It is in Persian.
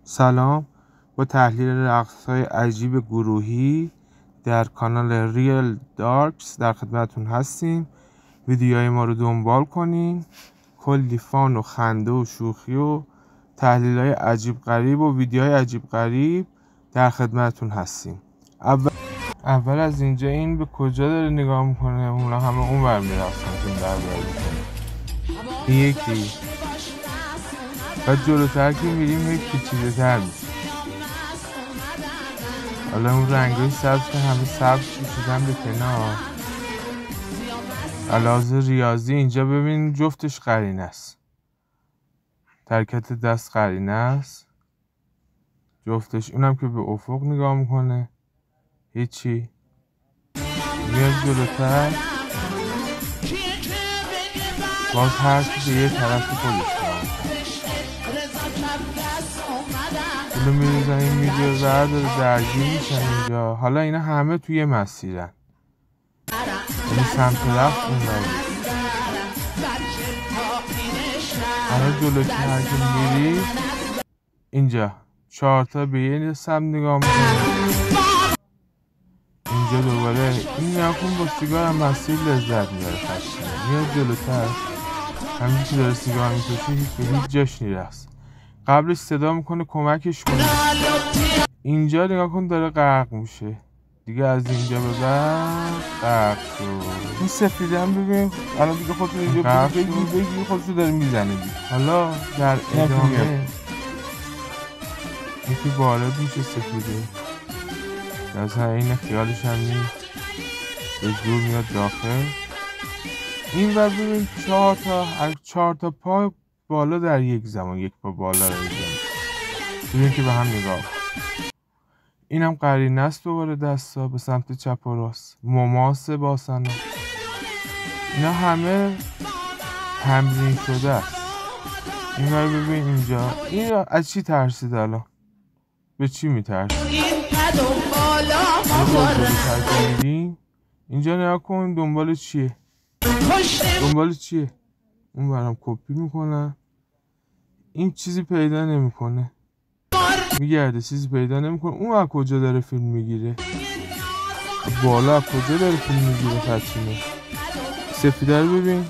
سلام، با تحلیل رقص‌های عجیب گروهی در کانال ریل دارکس در خدمتتون هستیم. ویدیوهای ما رو دنبال کنین. کلی فان و خنده و شوخی و تحلیل‌های عجیب غریب و ویدیوهای عجیب غریب در خدمتتون هستیم. اول از اینجا این به کجا داره نگاه میکنه؟ اونا همه اون ور میرفتن که این در این یکی و جلوتر که میریم هی پیچیده تر میشه. حالا اون رنگای سبز که همه سبز کشیدن به کنار. علاوه ریاضی اینجا ببین جفتش قرینه است، حرکت دست قرینه است جفتش. اونم که به افق نگاه میکنه هیچی. میاد جلوتر باز هر کی به یه طرف خودش اینو میریزن. این ویدیو داره درگیر میشن اینجا. حالا اینا همه توی مسیرن، یعنی سمت رفت اون باید. حالا جلوتر که میری اینجا 4 تا به یه سمت نگاه میکنه. اینجا دوباره این نکن با سیگار هم مسیر لذت میبره. میاد جلوتر همین که داره سیگار میکشه به هیچ جاش نیرست. قبلش صدا میکنه کمکش کنه. اینجا نگاه کن داره غرق میشه دیگه. از اینجا به بعد غرق شد. این سفیده هم ببین الان دیگه خودتون اینجا بگی خودشو داره میزنه دیگه. حالا در ادامه یکی وارد میشه سفیده، از این خیالش هم نیست، به زور میاد داخل. این ور ببین 4 تا پا بالا در یک زمان، یک پا بالا رو ببین که به هم نگاه. اینم قرینه است. دوباره دستا به سمت چپ و راست، مماس باسن، اینا همه تمرین شده است. این ور ببین اینجا این از چی ترسید؟ الان به چی میترسید؟ اینجا نگاه کن دنبال چیه؟ اون برام کپی میکنن. این چیزی پیدا نمیکنه، میگرده چیزی پیدا نمیکنه. اون از کجا داره فیلم میگیره؟ بالا از کجا داره فیلم میگیره؟ خطینه سفیده رو ببین